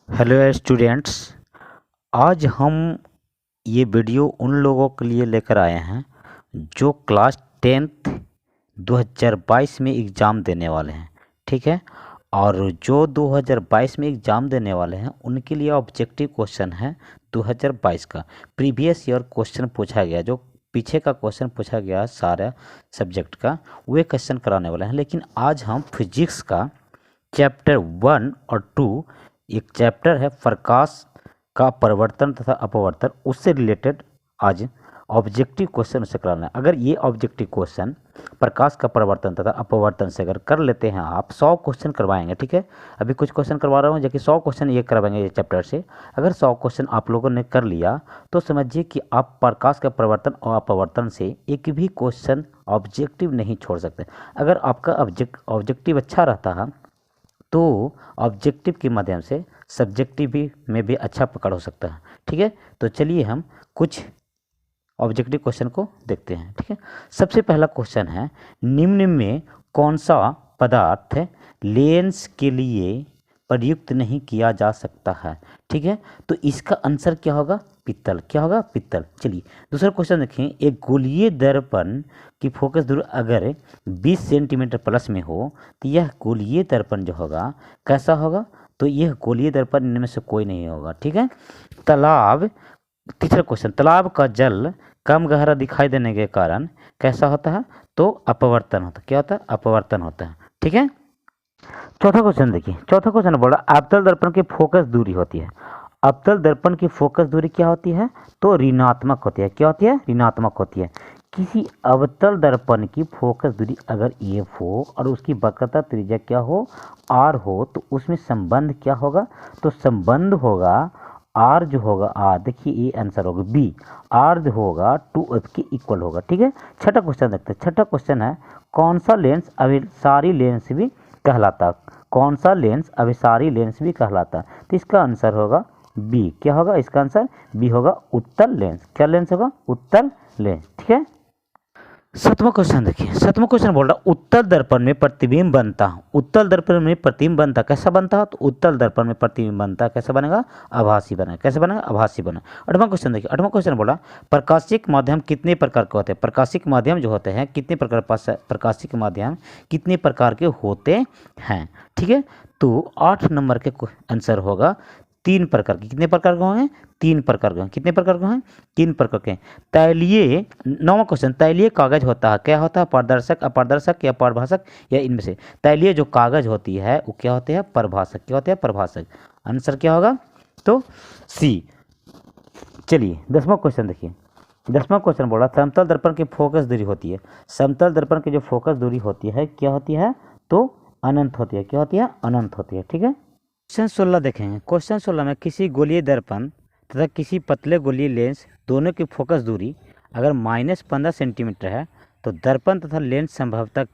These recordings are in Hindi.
Hello students. आज हम ये वीडियो उन लोगों के लिए लेकर आए हैं जो क्लास 10th 2022 में एग्ज़ाम देने वाले हैं। ठीक है, और जो 2022 में एग्ज़ाम देने वाले हैं उनके लिए ऑब्जेक्टिव क्वेश्चन है 2022 का। प्रीवियस ईयर क्वेश्चन पूछा गया, जो पीछे का क्वेश्चन पूछा गया सारा सब्जेक्ट का, वे क्वेश्चन कराने वाले हैं। लेकिन आज हम फिजिक्स का चैप्टर 1 और 2, एक चैप्टर है प्रकाश का परिवर्तन तथा अपवर्तन, उससे रिलेटेड आज ऑब्जेक्टिव क्वेश्चन उसे कराना है। अगर ये ऑब्जेक्टिव क्वेश्चन प्रकाश का परिवर्तन तथा अपवर्तन से अगर कर लेते हैं, आप 100 क्वेश्चन करवाएंगे। ठीक है, अभी कुछ क्वेश्चन करवा रहा हूँ जो कि 100 क्वेश्चन ये करवाएंगे ये चैप्टर से। अगर 100 क्वेश्चन आप लोगों ने कर लिया तो समझिए कि आप प्रकाश का परिवर्तन और अपवर्तन से एक भी क्वेश्चन ऑब्जेक्टिव नहीं छोड़ सकते। अगर आपका ऑब्जेक्टिव अच्छा रहता है तो ऑब्जेक्टिव के माध्यम से सब्जेक्टिव भी में भी अच्छा पकड़ हो सकता है। ठीक है, तो चलिए हम कुछ ऑब्जेक्टिव क्वेश्चन को देखते हैं। ठीक है, सबसे पहला क्वेश्चन है, निम्न में कौन सा पदार्थ लेंस के लिए प्रयुक्त नहीं किया जा सकता है। ठीक है, तो इसका आंसर क्या होगा? पित्तल। क्या होगा? पित्तल। चलिए दूसरा क्वेश्चन देखें, एक गोलीय दर्पण की फोकस दूरी अगर 20 सेंटीमीटर प्लस में हो तो यह गोलीय दर्पण जो होगा कैसा होगा? तो यह गोलीय दर्पण इनमें से कोई नहीं होगा। ठीक है, तालाब। तीसरा क्वेश्चन, तालाब का जल कम गहरा दिखाई देने के कारण कैसा होता है? तो अपवर्तन होता है। क्या होता है? अपवर्तन होता है। ठीक है, चौथा क्वेश्चन देखिए। चौथा क्वेश्चन बोला अवतल दर्पण की फोकस दूरी होती है। अवतल दर्पण की फोकस दूरी क्या होती है? तो ऋणात्मक होती है। क्या होती है? ऋणात्मक होती है। किसी अवतल दर्पण की फोकस दूरी अगर एफ हो और उसकी वक्रता त्रिज्या क्या हो? आर हो, तो उसमें संबंध क्या होगा? तो संबंध होगा आर जो होगा आर, देखिए ये आंसर होगा बी, आर जो होगा 2f के इक्वल होगा। ठीक है, छठा क्वेश्चन देखते हैं। छठा क्वेश्चन है, कौन सा लेंस अभिसारी लेंस भी कहलाता? कौन सा लेंस अभिसारी लेंस भी कहलाता? तो इसका आंसर होगा बी। क्या होगा इसका आंसर? बी होगा, उत्तल लेंस। क्या लेंस होगा? उत्तल लेंस। ठीक है, सातवां क्वेश्चन देखिए। सातवां क्वेश्चन बोल रहा उत्तल दर्पण में प्रतिबिंब बनता। उत्तल दर्पण में प्रतिबिंब बनता कैसा बनता है? तो उत्तल दर्पण में प्रतिबिंब बनता कैसा बनेगा? आभासी बनेगा। कैसे बनेगा? आभासी बना। आठवां क्वेश्चन देखिए। आठवां क्वेश्चन बोला प्रकाशिक माध्यम कितने प्रकार के होते हैं? प्रकाशिक माध्यम जो होते हैं कितने प्रकार, प्रकाशिक माध्यम कितने प्रकार के होते हैं? ठीक है, तो 8 नंबर के आंसर होगा 3 प्रकार के। कितने प्रकार के होंगे? 3 प्रकार के होंगे। कितने प्रकार के हैं? 3 प्रकार के। तैलीय, 9वां क्वेश्चन, तैलीय कागज होता है क्या होता है? पारदर्शक, अपारदर्शक या परिभाषक या इनमें से? तैलीय जो कागज होती है वो क्या होते हैं? परिभाषक। क्या होते हैं? परिभाषक। आंसर क्या होगा? तो सी। चलिए 10वां क्वेश्चन देखिए। 10वां क्वेश्चन बोला समतल दर्पण की फोकस दूरी होती है। समतल दर्पण की जो फोकस दूरी होती है क्या होती है? तो अनंत होती है। क्या होती है? अनंत होती है। ठीक है, क्वेश्चन 16 देखेंगे। क्वेश्चन 16 में किसी गोलीय दर्पण तथा किसी पतले गोलीय लेंस दोनों की फोकस दूरी अगर -15 सेंटीमीटर है तो दर्पण तथा लेंस संभवतः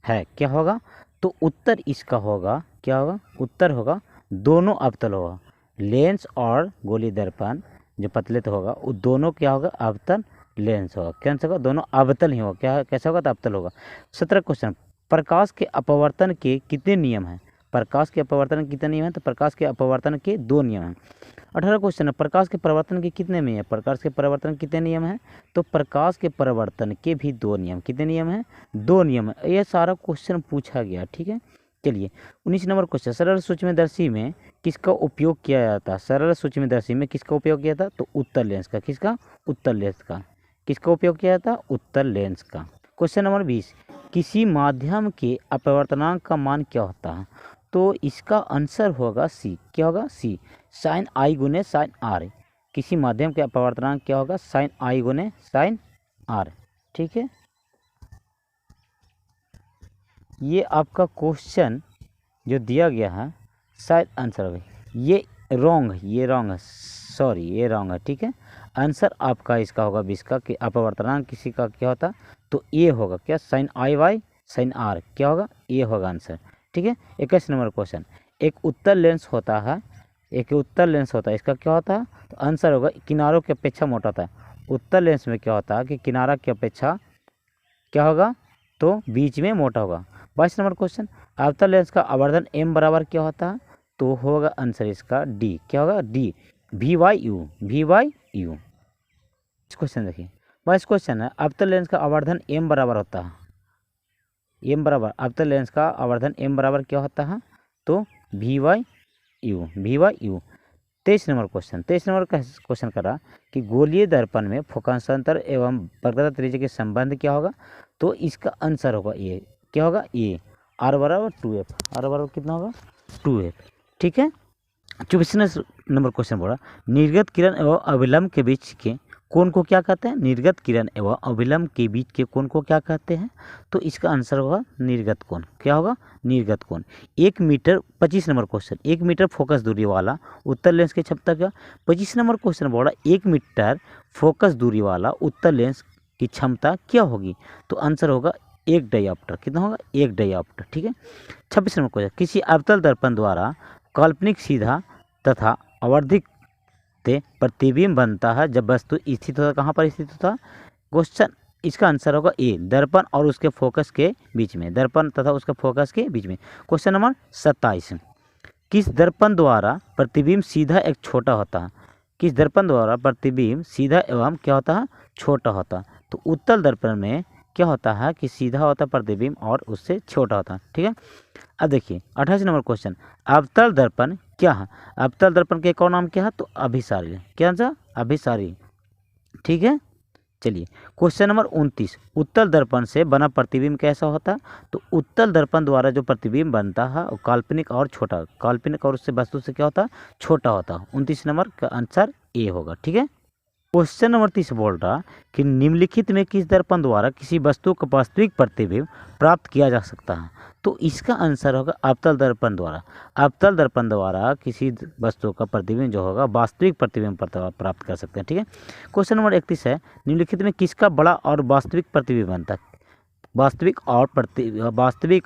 है। क्या होगा? तो उत्तर इसका होगा क्या होगा? उत्तर होगा दोनों अवतल होगा। लेंस और गोलीय दर्पण जो पतले तो होगा वो दोनों क्या होगा? अवतल लेंस होगा। क्या होगा? दोनों अवतल ही होगा। क्या कैसा होगा? तो अवतल होगा। 17 क्वेश्चन, प्रकाश के अपवर्तन के कितने नियम हैं? प्रकाश के अपवर्तन के कितने नियम हैं? तो प्रकाश के अपवर्तन के 2 नियम हैं। 18 क्वेश्चन है, प्रकाश के परिवर्तन के कितने नियम हैं? प्रकाश के परिवर्तन के कितने नियम हैं? तो प्रकाश के परिवर्तन के भी 2 नियम। कितने नियम हैं? 2 नियम है। ये सारा क्वेश्चन पूछा गया। ठीक है, चलिए 19 नंबर क्वेश्चन, सरल सूक्ष्मदर्शी में किसका उपयोग किया जाता है? सरल सूक्ष्मदर्शी में किसका उपयोग किया था? तो उत्तल लेंस का। किसका? उत्तल लेंस का। किसका उपयोग किया जाता? उत्तल लेंस का। क्वेश्चन नंबर 20, किसी माध्यम के अपवर्तनांक का मान क्या होता है? तो इसका आंसर होगा सी। क्या होगा? सी, साइन आई गुने साइन आर। किसी माध्यम के अपवर्तनांक क्या होगा? साइन आई गुने साइन आर। ठीक है, ये आपका क्वेश्चन जो दिया गया है शायद आंसर होगा ये रॉन्ग है। ये रॉन्ग है, सॉरी ये रॉन्ग है। ठीक है, आंसर आपका इसका होगा 20 का कि अपवर्तनांक किसी का क्या होता? तो ये होगा क्या? Sine I Y sine R. क्या होगा? ये होगा आंसर। ठीक है, 21 नंबर क्वेश्चन, एक उत्तल लेंस होता है। एक उत्तल लेंस होता है, इसका क्या होता है? तो आंसर होगा किनारों की अपेक्षा मोटा होता है। उत्तल लेंस में क्या होता है कि किनारा की अपेक्षा क्या होगा? तो बीच में मोटा होगा। 22 नंबर क्वेश्चन, अवतल लेंस का आवर्धन m बराबर क्या होता है? तो होगा आंसर इसका डी। क्या होगा? D, VYU, VYU। इस क्वेश्चन देखिए, 22 क्वेश्चन है, अवतल लेंस का आवर्धन m बराबर होता है, m बराबर, अवतल लेंस का आवर्धन m बराबर क्या होता है? तो VYU, VYU। 23 number question, 23 number का क्वेश्चन करा कि गोलीय दर्पण में फोकसांतर एवं वक्रता त्रिज्या के संबंध क्या होगा? तो इसका आंसर होगा ये। क्या होगा? ये R बराबर 2F, R बराबर कितना होगा? 2F। ठीक है। 24 नंबर क्वेश्चन बोला, निर्गत किरण एवं अभिलंब के बीच के कोण को क्या कहते हैं? निर्गत किरण एवं अभिलंब के बीच के कोण को क्या कहते हैं? तो इसका आंसर होगा निर्गत कोण। क्या होगा? निर्गत कोण। 1 metre, 25 number question, 1 metre focus दूरी वाला उत्तल लेंस की क्षमता क्या? 25 नंबर क्वेश्चन बोला 1 मीटर फोकस दूरी वाला उत्तल लेंस की क्षमता क्या होगी? तो आंसर होगा 1 डायोप्टर। कितना होगा? 1 डायोप्टर। ठीक है। 26 नंबर क्वेश्चन, किसी अवतल दर्पण द्वारा काल्पनिक सीधा तथा आवर्धित प्रतिबिंब बनता है जब वस्तु स्थित होता, कहाँ पर स्थित होता? क्वेश्चन इसका आंसर होगा ए, दर्पण और उसके फोकस के बीच में, दर्पण तथा उसके फोकस के बीच में। क्वेश्चन नंबर 27, किस दर्पण द्वारा प्रतिबिंब सीधा एक छोटा होता है? किस दर्पण द्वारा प्रतिबिंब सीधा एवं क्या होता है? छोटा होता है। तो उत्तल दर्पण में क्या होता है कि सीधा होता है प्रतिबिंब और उससे छोटा होता है। ठीक है। अब देखिए 28 नंबर क्वेश्चन, अवतल दर्पण क्या है? अवतल दर्पण के एक और नाम क्या है? तो अभिसारी। क्या आंसर? अभिसारी। ठीक है। चलिए क्वेश्चन नंबर 29, उत्तल दर्पण से बना प्रतिबिंब कैसा होता है? तो उत्तल दर्पण द्वारा जो प्रतिबिंब बनता है वो काल्पनिक और छोटा, काल्पनिक और उससे वस्तु से क्या होता है? छोटा होता है। 29 नंबर का आंसर ए होगा। ठीक है। क्वेश्चन नंबर 30 बोल रहा कि निम्नलिखित में किस दर्पण द्वारा किसी वस्तु का वास्तविक प्रतिबिंब प्राप्त किया जा सकता है? तो इसका आंसर होगा अवतल दर्पण द्वारा। अवतल दर्पण द्वारा किसी वस्तु का प्रतिबिंब जो होगा वास्तविक प्रतिबिंब प्राप्त कर सकते हैं। ठीक है। क्वेश्चन नंबर 31 है, निम्नलिखित में किसका बड़ा और वास्तविक प्रतिबिंब बनता है? वास्तविक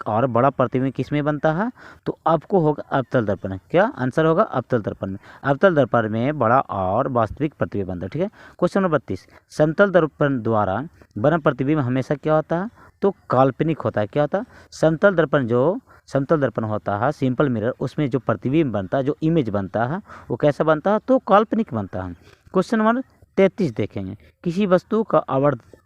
और बड़ा प्रतिबिंब किस में बनता है? तो आपको होगा अवतल दर्पण। क्या आंसर होगा? अवतल दर्पण में। अवतल दर्पण में बड़ा और वास्तविक प्रतिबिंब बनता है। ठीक है। क्वेश्चन नंबर 32, समतल दर्पण द्वारा बना प्रतिबिंब हमेशा क्या होता है? तो काल्पनिक होता है। क्या होता है? समतल दर्पण होता है, सिंपल मिरर, उसमें जो प्रतिबिंब बनता है, जो इमेज बनता है वो कैसा बनता है? तो काल्पनिक बनता है। क्वेश्चन नंबर 33 देखेंगे, किसी वस्तु का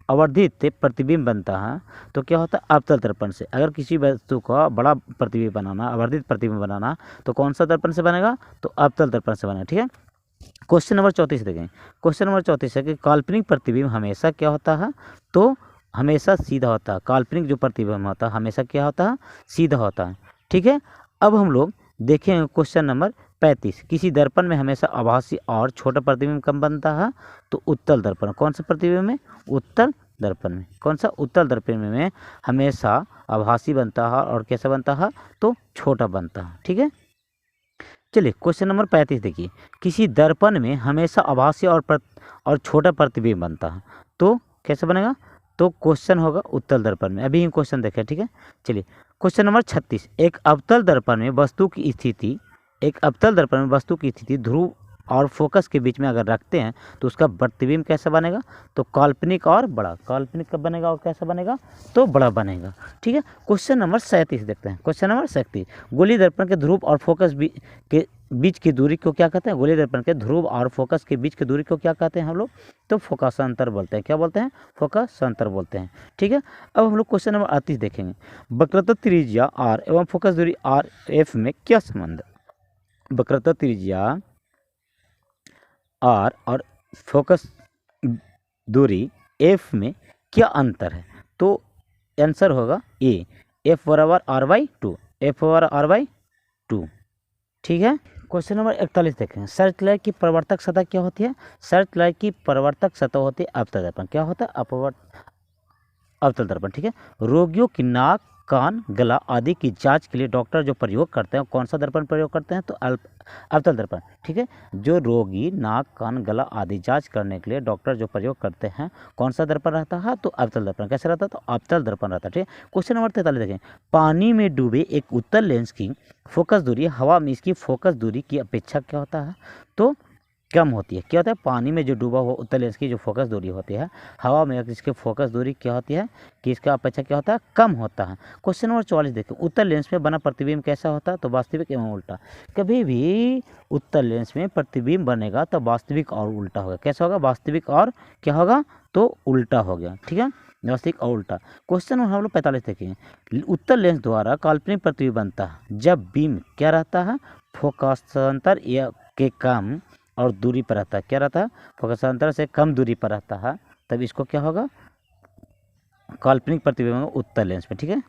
आवर्धित प्रतिबिंब बनता है तो क्या होता है? अवतल दर्पण से। अगर किसी वस्तु का बड़ा प्रतिबिंब बनाना, आवर्धित प्रतिबिंब बनाना, तो कौन सा दर्पण से बनेगा? तो अवतल दर्पण से बनेगा। ठीक है। क्वेश्चन नंबर 34 देखें, क्वेश्चन नंबर 34 है कि काल्पनिक प्रतिबिंब हमेशा क्या होता है? तो हमेशा सीधा होता है। काल्पनिक जो प्रतिबिंब होता है हमेशा क्या होता है? सीधा होता है। ठीक है। अब हम लोग देखें क्वेश्चन नंबर 35, किसी दर्पण में हमेशा आभासी और छोटा प्रतिबिंब कम बनता है? तो उत्तल दर्पण। कौन सा प्रतिबिंब में? उत्तल दर्पण में। कौन सा? उत्तल दर्पण में हमेशा आभासी बनता है और कैसा बनता है? तो छोटा बनता है। ठीक है। चलिए क्वेश्चन नंबर 35 देखिए, किसी दर्पण में हमेशा आभासी और छोटा प्रतिबिंब बनता है तो कैसे बनेगा? तो क्वेश्चन होगा उत्तल दर्पण में। अभी हम क्वेश्चन देखें। ठीक है। चलिए क्वेश्चन नंबर 36, एक अवतल दर्पण में वस्तु की स्थिति ध्रुव और फोकस के बीच में अगर रखते हैं तो उसका प्रतिबिंब कैसा बनेगा? तो काल्पनिक और बड़ा। काल्पनिक कब बनेगा और कैसा बनेगा? तो बड़ा बनेगा। ठीक है। क्वेश्चन नंबर 37 देखते हैं। क्वेश्चन नंबर 37, गोलीय दर्पण के ध्रुव और फोकस के बीच की दूरी को क्या कहते हैं? गोलीय दर्पण के ध्रुव और फोकस के बीच की दूरी को क्या कहते हैं हम लोग? तो फोकसांतर बोलते हैं। क्या बोलते हैं? फोकसांतर बोलते हैं। ठीक है। अब हम लोग क्वेश्चन नंबर 38 देखेंगे, वक्रता त्रिज्या r एवं फोकस दूरी RF में क्या संबंध है? वक्रता त्रिज्या R और फोकस दूरी F में क्या अंतर है? तो आंसर होगा ए, F बराबर R/2, F बराबर R/2। ठीक है। क्वेश्चन नंबर 41 देखें, सर्च लाइट की परावर्तक सतह क्या होती है? सर्च लाइट की परावर्तक सतह होती है अवतल दर्पण। क्या होता है? अवतल दर्पण। ठीक है। रोगियों की नाक, कान, गला आदि की जांच के लिए डॉक्टर जो प्रयोग करते हैं कौन सा दर्पण प्रयोग करते हैं? तो अवतल दर्पण। ठीक है। जो रोगी नाक, कान, गला आदि जांच करने के लिए डॉक्टर जो प्रयोग करते हैं कौन सा दर्पण रहता है? तो अवतल दर्पण। कैसे रहता है? तो अवतल दर्पण रहता है। ठीक है। क्वेश्चन नंबर 43 देखें, पानी में डूबे एक उत्तल लेंस की फोकस दूरी हवा में इसकी फोकस दूरी की अपेक्षा क्या होता है? तो कम होती है। क्या होता है, पानी में जो डूबा हुआ उत्तल लेंस की जो फोकस दूरी होती है, हवा में इसकी फोकस दूरी क्या होती है कि इसका अपेक्षा क्या होता है, कम होता है। क्वेश्चन नंबर 44 देखिए, उत्तल लेंस में बना प्रतिबिंब कैसा होता है, तो वास्तविक एवं उल्टा। कभी भी उत्तल लेंस में प्रतिबिंब बनेगा तो वास्तविक और उल्टा होगा। कैसा होगा, वास्तविक और क्या होगा, तो उल्टा हो गया। ठीक है, वास्तविक और उल्टा। क्वेश्चन नंबर हम लोग 45 देखेंगे, उत्तल लेंस द्वारा काल्पनिक प्रतिबिंब बनता है जब बीम क्या रहता है, फोकसांतर या के कम और दूरी पर रहता है। क्या रहता है, फोकसांतर से कम दूरी पर रहता है, तब इसको क्या होगा, काल्पनिक प्रतिबिंब उत्तल लेंस में। ठीक है।